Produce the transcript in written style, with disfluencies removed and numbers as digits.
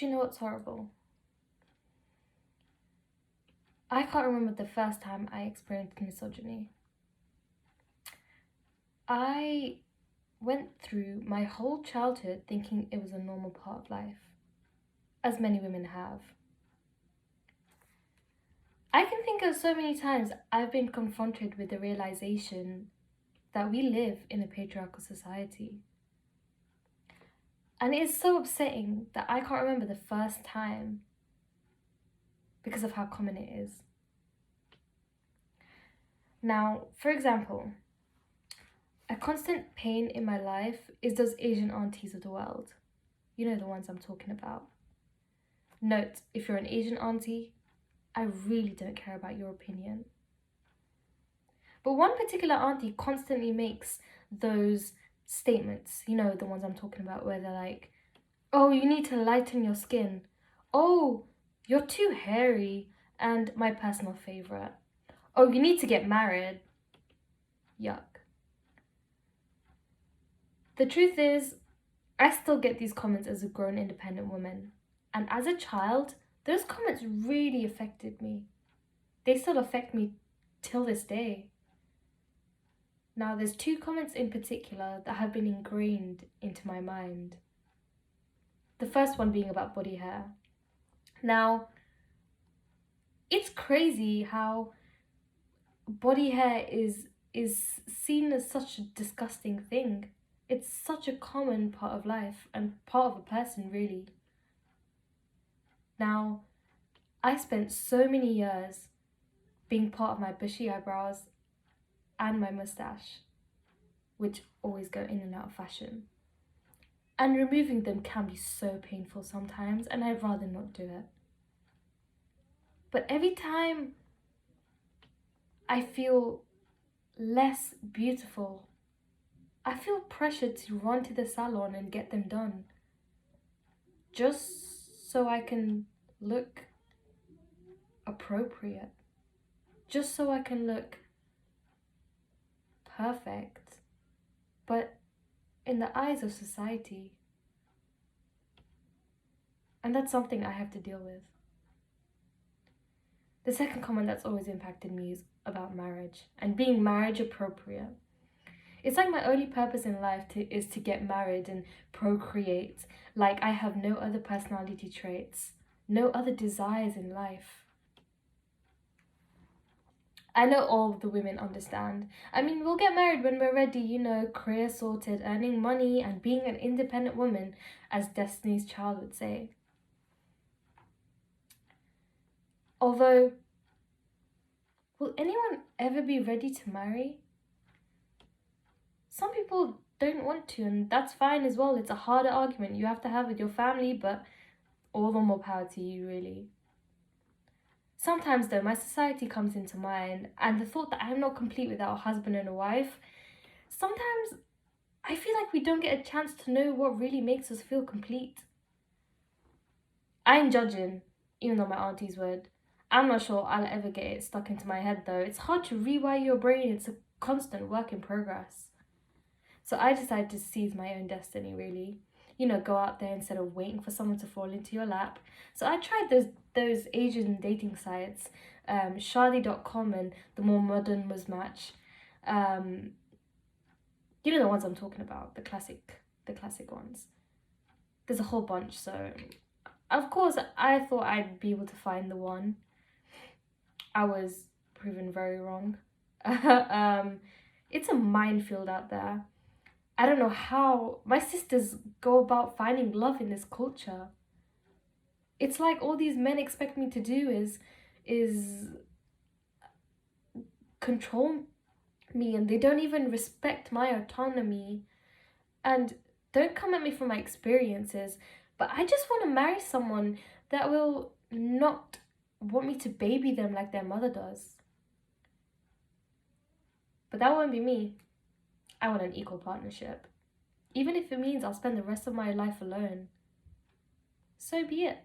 Do you know what's horrible? I can't remember the first time I experienced misogyny. I went through my whole childhood thinking it was a normal part of life, as many women have. I can think of so many times I've been confronted with the realization that we live in a patriarchal society. And it is so upsetting that I can't remember the first time because of how common it is. Now, for example, a constant pain in my life is those Asian aunties of the world. You know the ones I'm talking about. Note, if you're an Asian auntie, I really don't care about your opinion. But one particular auntie constantly makes those statements, you know, the ones I'm talking about, where they're like, oh, you need to lighten your skin. Oh, you're too hairy. And my personal favorite, oh, you need to get married. Yuck. The truth is, I still get these comments as a grown independent woman. And as a child, those comments really affected me. They still affect me till this day. Now, there's two comments in particular that have been ingrained into my mind. The first one being about body hair. Now, it's crazy how body hair is seen as such a disgusting thing. It's such a common part of life and part of a person, really. Now, I spent so many years being part of my bushy eyebrows and my mustache, which always go in and out of fashion. And removing them can be so painful sometimes, and I'd rather not do it. But every time I feel less beautiful, I feel pressured to run to the salon and get them done, just so I can look appropriate, just so I can look perfect. But in the eyes of society, and that's something I have to deal with. The second comment that's always impacted me is about marriage and being marriage appropriate. It's like my only purpose in life is to get married and procreate. Like I have no other personality traits, no other desires in life. I know all of the women understand. I mean, we'll get married when we're ready, you know, career sorted, earning money, and being an independent woman, as Destiny's Child would say. Although, will anyone ever be ready to marry? Some people don't want to, and that's fine as well. It's a harder argument you have to have with your family, but all the more power to you, really. Sometimes though, my society comes into mind, and the thought that I'm not complete without a husband and a wife, sometimes I feel like we don't get a chance to know what really makes us feel complete. I ain't judging, even though my aunties would. I'm not sure I'll ever get it stuck into my head though. It's hard to rewire your brain, it's a constant work in progress. So I decided to seize my own destiny, really. You know, go out there instead of waiting for someone to fall into your lap. So I tried those Asian dating sites, Shadi.com and the more modern Muzmatch. You know the ones I'm talking about, the classic ones. There's a whole bunch, so of course I thought I'd be able to find the one. I was proven very wrong. It's a minefield out there. I don't know how my sisters go about finding love in this culture. It's like all these men expect me to do is control me, and they don't even respect my autonomy. And don't come at me for my experiences, but I just want to marry someone that will not want me to baby them like their mother does. But that won't be me. I want an equal partnership. Even if it means I'll spend the rest of my life alone. So be it.